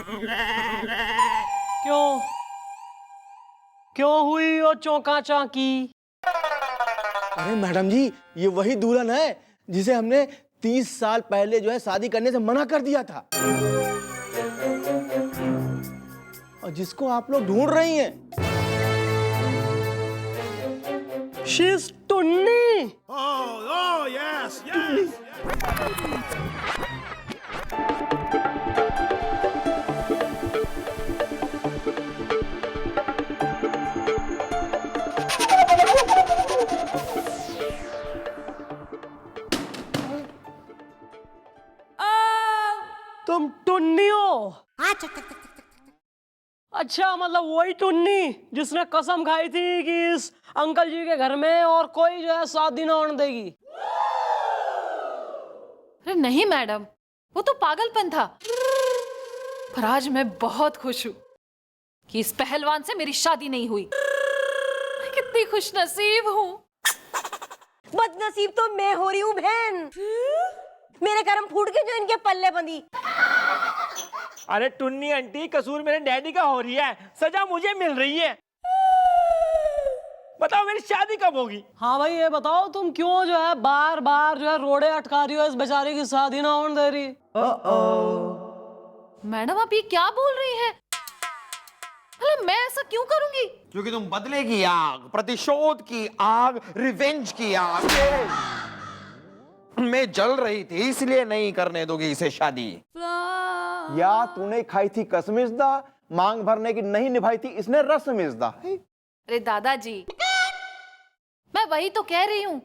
क्यों क्यों हुई वो चौंका चांकी? अरे मैडम जी, ये वही दुल्हन है जिसे हमने 30 साल पहले जो है शादी करने से मना कर दिया था और जिसको आप लोग ढूंढ रही हैं। She's टुन्नी। Oh, yes, yes. तुम टुन्नी हो? अच्छा, मतलब वही टुन्नी जिसने कसम खाई थी कि इस अंकल जी के घर में और कोई जो है शादी ना होने देगी। अरे नहीं मैडम, वो तो पागलपन था। पर आज मैं बहुत खुश हूँ कि इस पहलवान से मेरी शादी नहीं हुई। मैं कितनी खुशनसीब हूँ। बदनसीब तो मैं हो रही हूँ बहन। मेरे कर्म फूट के जो इनके पल्ले बंधी। अरे टुन्नी आंटी, कसूर मेरे डैडी का हो रही है, सजा मुझे मिल रही है। बताओ मेरी शादी कब होगी? हाँ भाई, ये बताओ तुम क्यों जो है बार बार जो है रोड़े अटका रही हो इस बेचारे की शादी ना होने दे रही? मैडम आप ये क्या बोल रही हैं? अरे मैं ऐसा क्यों करूंगी? क्योंकि तुम बदले की आग, प्रतिशोध की आग, रिवेंज की आग में जल रही थी, इसलिए नहीं करने दोगी इसे शादी। या तूने खाई थी कसमिज़दा, मांग भरने की नहीं निभाई थी इसने रस्मिज़दा। अरे दादाजी, मैं वही तो कह रही हूँ।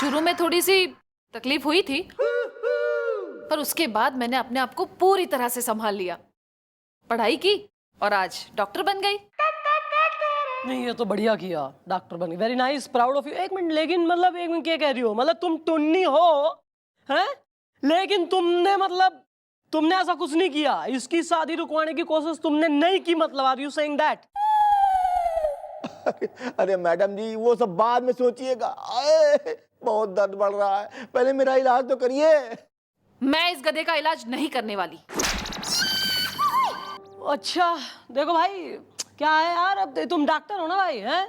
शुरू में थोड़ी सी तकलीफ हुई थी, पर उसके बाद मैंने अपने आप को पूरी तरह से संभाल लिया, पढ़ाई की और आज डॉक्टर बन गई। नहीं, ये तो बढ़िया किया, डॉक्टर बनी, very nice, proud of you. एक मिनट, लेकिन मतलब एक मिनट क्या कह रही हो? मतलब तुम टुन्नी हो हैं, लेकिन तुमने ऐसा कुछ नहीं किया, इसकी शादी रुकवाने की कोशिश तुमने नहीं की, मतलब आर यू सेइंग दैट? अरे मैडम जी, वो सब बाद में सोचिएगा। आए, बहुत दर्द बढ़ रहा है, पहले मेरा इलाज तो करिए। मैं इस गधे का इलाज नहीं करने वाली। अच्छा देखो भाई, क्या है यार, अब तुम डॉक्टर हो ना भाई, हैं?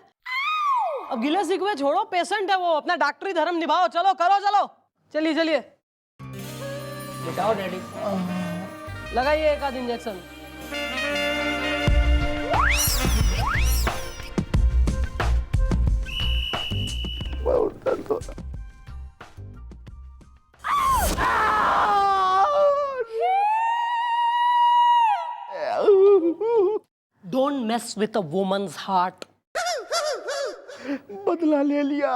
अब गिले शिकवे छोड़ो, पेशेंट है वो, अपना डॉक्टरी धर्म निभाओ। चलो करो, चलो चलिए चलिए, बताओ डैडी, लगाइए एक आध इंजेक्शन। बहुत दर्द हो रहा है। Don't mess with a woman's heart. बदला ले लिया।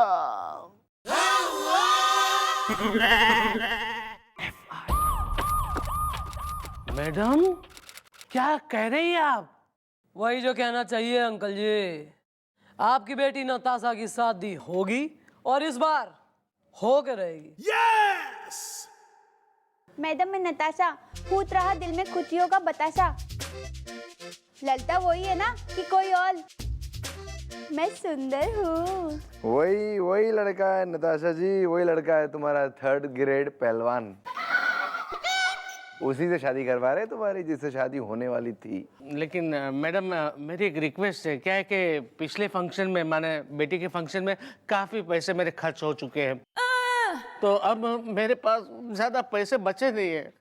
मैडम क्या कह रही हैं आप? वही जो कहना चाहिए अंकल जी, आपकी बेटी नताशा की शादी होगी और इस बार हो के रहेगी। Yes! मैडम मैं नताशा, फूट रहा दिल में खुशियों का बताशा। ललता वही है ना कि कोई और? मैं सुंदर हूँ। वही लड़का है नताशा जी, वही लड़का है तुम्हारा 3rd ग्रेड पहलवान। उसी से शादी करवा रहे तुम्हारी, जिससे शादी होने वाली थी। लेकिन मैडम मेरी एक रिक्वेस्ट है, क्या है कि पिछले फंक्शन में, माने बेटी के फंक्शन में काफी पैसे मेरे खर्च हो चुके हैं, तो अब मेरे पास ज्यादा पैसे बचे नहीं है।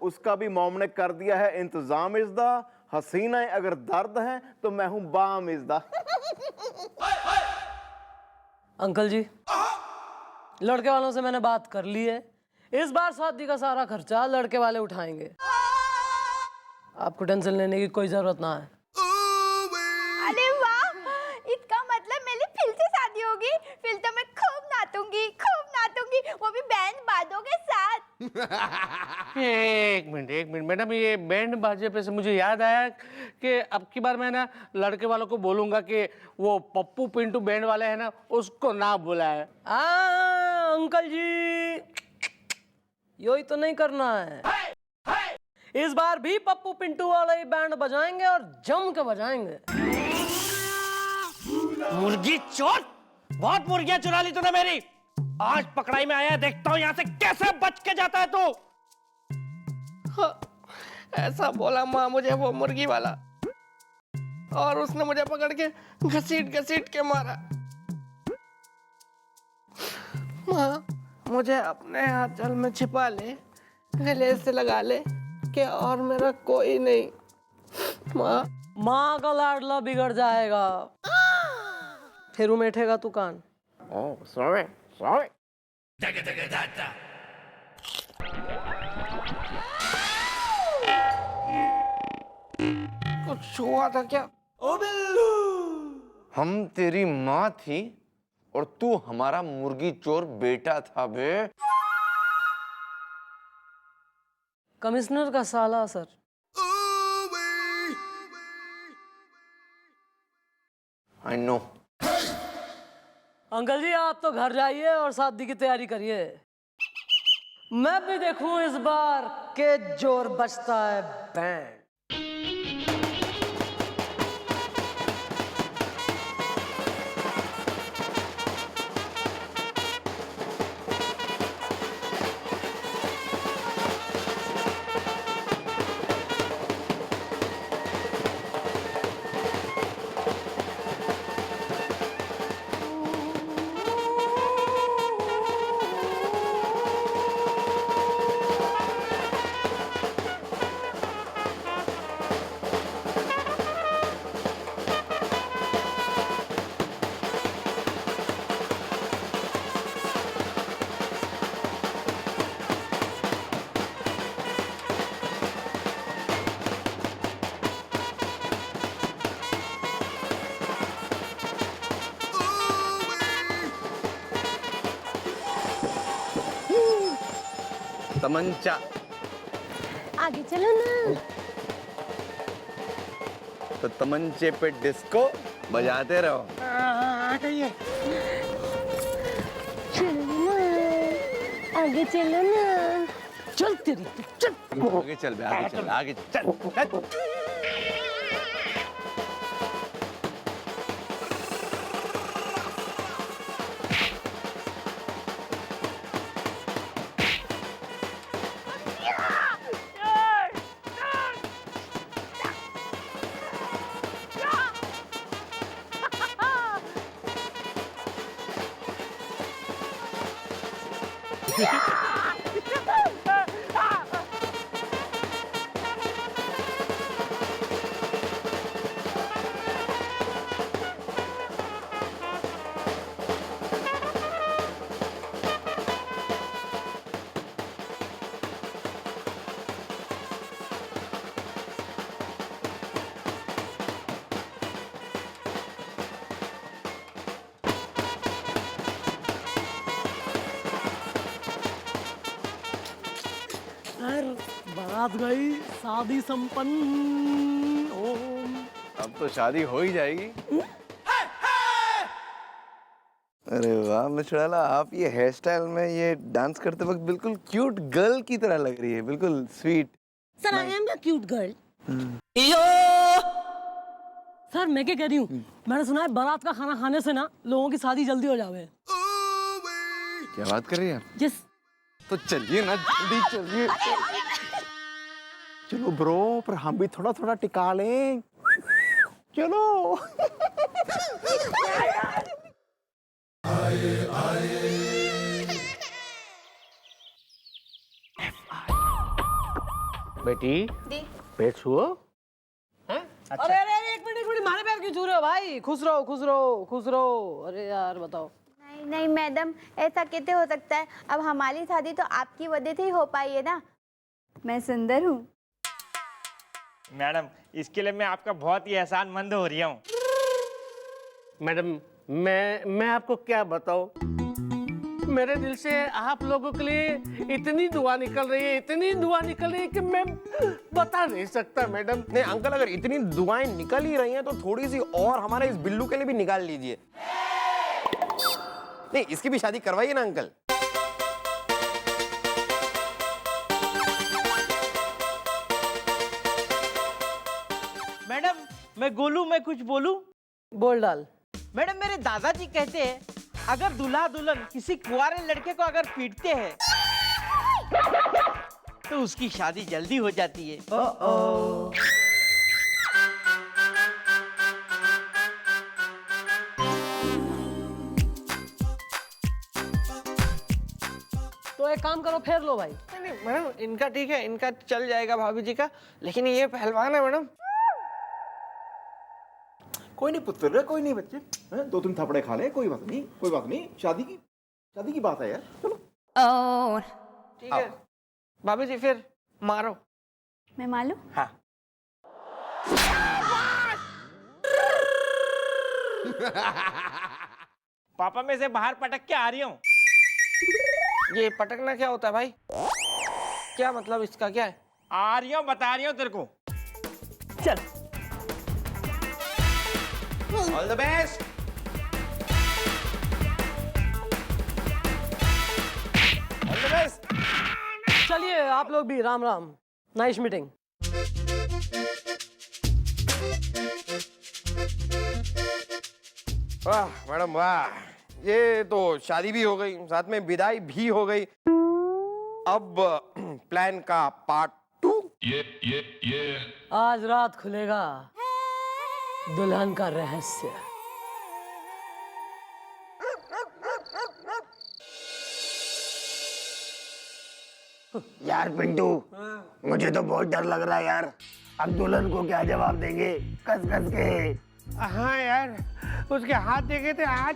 उसका भी मॉम ने कर दिया है इंतजाम इज़दा। हसीना अगर दर्द है तो मैं हूं बाम इज़दा। अंकल जी, लड़के वालों से मैंने बात कर ली है, इस बार शादी का सारा खर्चा लड़के वाले उठाएंगे, आपको टेंशन लेने की कोई जरूरत ना है। अरे वाह, इसका मतलब मेरी फिर से शादी होगी। फिर तो मैं खूब नाचूंगी, वो भी बैंड बाजों के साथ। एक मिनट मैडम, ये बैंड बाजे पे से मुझे याद आया कि अब की बार मैं ना लड़के वालों को बोलूंगा कि वो पप्पू पिंटू बैंड वाले हैं ना, उसको ना बुलाए। अंकल जी, यही तो नहीं करना है। इस बार भी पप्पू पिंटू वाले ही बैंड बजाएंगे और जम के बजाएंगे। मुर्गी चोर, बहुत मुर्गियां चुरा ली तूने मेरी। आज पकड़ाई में आया, देखता हूं यहां से कैसे बच के जाता है तू। ऐसा बोला माँ मुझे वो मुर्गी वाला, और उसने मुझे पकड़ के घसीट घसीट के मारा। माँ मुझे अपने आंचल में छिपा ले, गले से लगा ले कि और मेरा कोई नहीं। माँ माँ का लाडला बिगड़ जाएगा, फिर उमेठेगा तू कान। Oh sorry sorry. कुछ हुआ था क्या? हम तेरी माँ थी और तू हमारा मुर्गी चोर बेटा था बे। कमिश्नर का साला सर। I know. अंकल जी आप तो घर जाइए और शादी की तैयारी करिए। मैं भी देखूं इस बार के जोर बचता है बैंड। तमंचा। आगे चलो ना। तो तमंचे पे डिस्को बजाते रहो। चलो ना, आगे चलो ना। चल तेरी चल। आगे चल बे, आगे चल, आगे चल, चल। बारात गई, शादी संपन्न। ओम। अब तो शादी हो ही जाएगी। अरे वाह मिश्राला, आप ये हेयर स्टाइल में ये डांस करते वक्त बिल्कुल क्यूट गर्ल की तरह लग रही है, बिल्कुल sweet. Sir I am the cute girl. Sir मैं क्या कह रही हूँ, मैंने सुना है बारात का खाना खाने से ना लोगों की शादी जल्दी हो जावे। क्या बात कर रही है? यस। तो चलिए ना, जल्दी चलिए। चलो ब्रो, पर हम भी थोड़ा थोड़ा टिका लें। चलो। बेटी पेट छुओ। अरे अरे अरे एक मिनट मारे पैर क्यों छू रहे हो भाई? खुश रहो खुश रहो खुश रहो। अरे यार बताओ। नहीं नहीं मैडम, ऐसा कैसे हो सकता है? अब हमारी शादी तो आपकी वजह से ही हो पाई है ना। मैं सुंदर हूँ। मैडम इसके लिए मैं आपका बहुत ही एहसानमंद हो रही हूँ। मैडम मैं आपको क्या बताऊं, मेरे दिल से आप लोगों के लिए इतनी दुआ निकल रही है, इतनी दुआ निकल रही है कि मैं बता नहीं सकता मैडम। नहीं अंकल, अगर इतनी दुआएं निकल ही रही हैं तो थोड़ी सी और हमारे इस बिल्लू के लिए भी निकाल लीजिए। नहीं, इसकी भी शादी करवाइए ना अंकल। मैडम मैं गोलू, मैं कुछ बोलूं? बोल डाल। मैडम मेरे दादाजी कहते हैं अगर दूल्हा दुल्हन किसी कुंवारे लड़के को अगर पीटते हैं तो उसकी शादी जल्दी हो जाती है। तो एक काम करो, फेर लो भाई। नहीं नहीं मैडम, इनका ठीक है, इनका चल जाएगा भाभी जी का, लेकिन ये पहलवान है मैडम। कोई नहीं पुत्र, कोई नहीं बच्चे, हैं? दो तीन थपड़े खा ले, कोई बात नहीं, कोई बात नहीं। शादी की बात है यार, चलो। ठीक है भाभी जी, फिर मारो। मैं मालूं? हाँ। पापा में से बाहर पटक के आ रही हूँ। ये पटकना क्या होता है भाई? क्या मतलब इसका क्या है? आ रही हूँ, बता रही हूँ तेरे को। चल all the best. All the best. चलिए आप लोग भी, राम राम, नाइस मीटिंग। वाह मैडम वाह, ये तो शादी भी हो गई, साथ में विदाई भी हो गई। अब प्लान का पार्ट 2। आज रात खुलेगा दुल्हन का रहस्य। यार पिंटू, मुझे तो बहुत डर लग रहा है यार। अब दुल्हन को क्या जवाब देंगे कस कस के। हाँ यार, उसके हाथ देखे थे आज,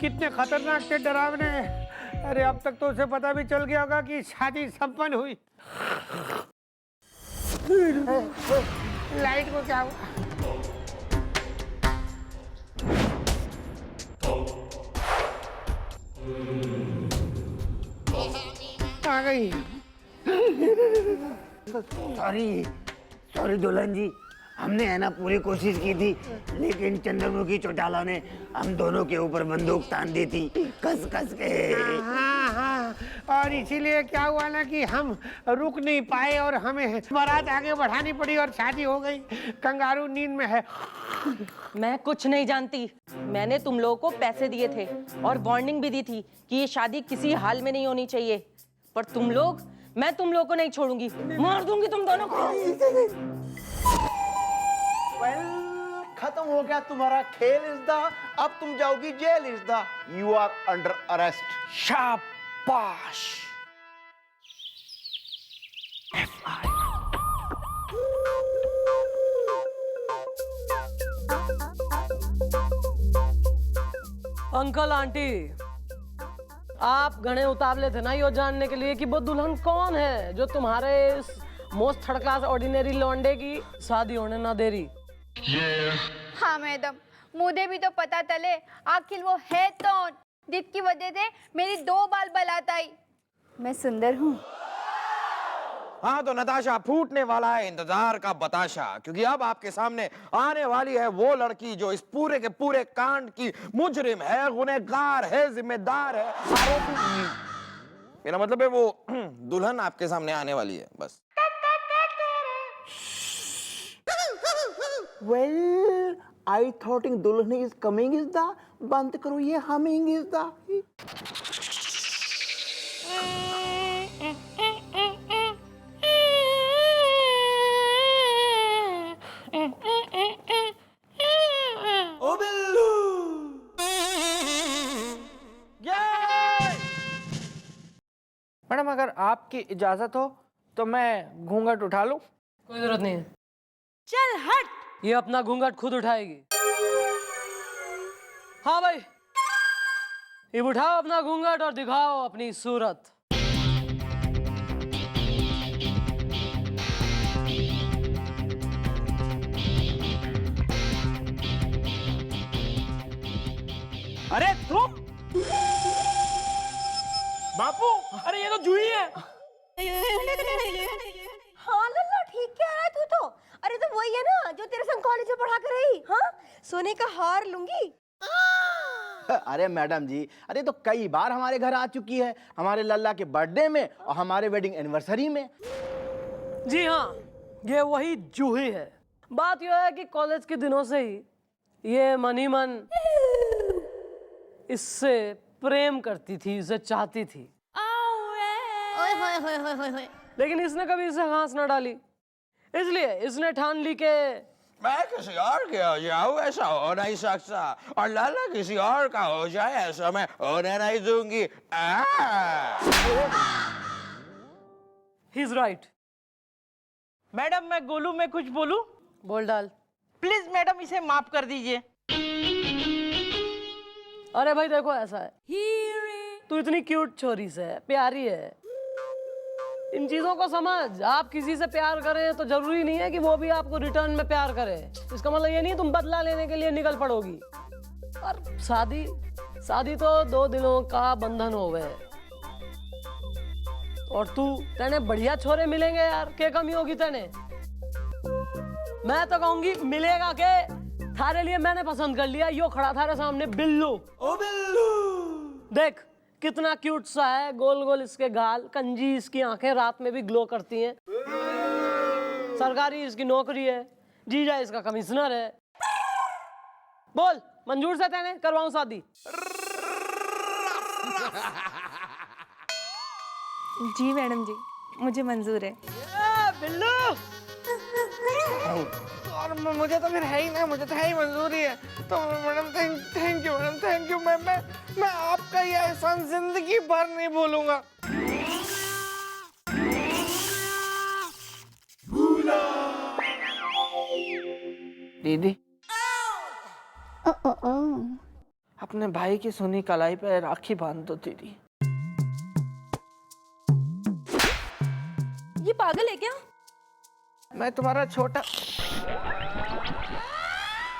कितने खतरनाक थे, डरावने। अरे अब तक तो उसे पता भी चल गया होगा कि शादी संपन्न हुई। लाइट को क्या हुआ? आ गई। सॉरी दुल्हन जी, हमने है ना पूरी कोशिश की थी, लेकिन चंद्रमुखी चौटाला ने हम दोनों के ऊपर बंदूक तान दी थी कस कस के। हाँ हाँ, और इसीलिए क्या हुआ ना कि हम रुक नहीं पाए और हमें बारात आगे बढ़ानी पड़ी और शादी हो गई। कंगारू नींद में है। मैं कुछ नहीं जानती। मैंने तुम लोगों को पैसे दिए थे और वार्निंग भी दी थी कि ये शादी किसी हाल में नहीं होनी चाहिए, पर मैं तुम लोगों को नहीं छोड़ूंगी, मार दूंगी तुम दोनों को। खत्म हो गया तुम्हारा खेल इज़दा, अब तुम जाओगी जेल Izda. You are under arrest. शाबाश। अंकल आंटी, आप घने उतावले थे ना ये जानने के लिए कि वो दुल्हन कौन है जो तुम्हारे इस मोस्ट थर्ड क्लास ऑर्डिनरी लौंडे की शादी होने ना दे रही। हाँ मैडम, मुझे भी तो पता चले आखिर वो है कौन जिसकी वजह से मेरी 2 बाल बलात आई। मैं सुंदर हूँ। हाँ तो नताशा, फूटने वाला है इंतजार का बताशा, क्योंकि अब आपके सामने आने वाली है वो लड़की जो इस पूरे के पूरे कांड की मुजरिम है, गुनहगार है, जिम्मेदार है, आरोपी। मेरा मतलब है वो दुल्हन आपके सामने आने वाली है बस। वेल आई थॉट इन दुल्हन इज कमिंग इज द, बंद करो ये हमिंग इज द। ओ बिल्लू। मैडम अगर आपकी इजाजत हो तो मैं घूंघट उठा लूं? कोई जरूरत नहीं है, चल हट। ये अपना घूंघट खुद उठाएगी। हाँ भाई, ये उठाओ अपना घूंघट और दिखाओ अपनी सूरत। अरे तुम बापू, अरे ये तो जूही है। हाँ लल्ला, ठीक कह रहा है तू तो। अरे तो वही है ना जो तेरे संग कॉलेज में पढ़ा कर रही। हाँ, सोने का हार लूंगी। अरे मैडम जी, अरे तो कई बार हमारे घर आ चुकी है, हमारे लल्ला के बर्थडे में और हमारे वेडिंग एनिवर्सरी में। जी हाँ, ये वही जूही है। बात यह है कि कॉलेज के दिनों से ही ये मन ही मन इससे प्रेम करती थी, इसे चाहती थी। ओए होए होए होए होए होए। लेकिन इसने कभी इसे घास न डाली, इसलिए इसने ठान ली के मैं किसी और के हो जाऊं ऐसा हो नहीं सकता, और लाला किसी और का हो जाए ऐसा मैं होने नहीं दूंगी। He is right. मैडम मैं गोलू में कुछ बोलूं? बोल डाल। प्लीज मैडम इसे माफ कर दीजिए। अरे भाई देखो ऐसा है, तू इतनी क्यूट छोरी से है, प्यारी है, इन चीजों को समझ। आप किसी से प्यार करें तो जरूरी नहीं है कि वो भी आपको रिटर्न में प्यार करे। इसका मतलब ये नहीं तुम बदला लेने के लिए निकल पड़ोगी। और शादी तो 2 दिनों का बंधन हो गए, और तू तेने बढ़िया छोरे मिलेंगे यार, क्या कमी होगी तेने? मैं तो कहूंगी मिलेगा के थारे लिए मैंने पसंद कर लिया, यो खड़ा थारे सामने बिल्लू। ओ बिल्लू देख कितना क्यूट सा है, गोल गोल इसके गाल, कंजी इसकी आंखें, रात में भी ग्लो करती हैं, सरकारी इसकी नौकरी है, जीजा इसका कमिश्नर है। बोल मंजूर से तेने करवाऊं शादी? जी मैडम जी, मुझे मंजूर है। बिल्लू और मुझे तो फिर है ही ना, मुझे तो है ही मंजूरी है। तो madam thank you madam, thank you. मैं आपका ये एहसान जिंदगी भर नहीं भूलूंगा। दीदी अपने भाई की सुनी कलाई पे राखी बांध दो दीदी। ये पागल है क्या? मैं तुम्हारा छोटा,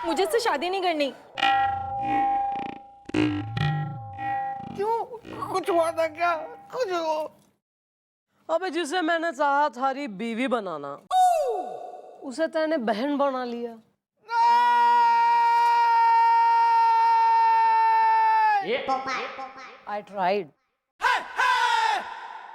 मुझे इससे शादी नहीं करनी। क्यों? कुछ हुआ था क्या? कुछ हो? अबे जिसे मैंने चाहा थारी बीवी बनाना, उसे तेने बहन बना लिया। I tried.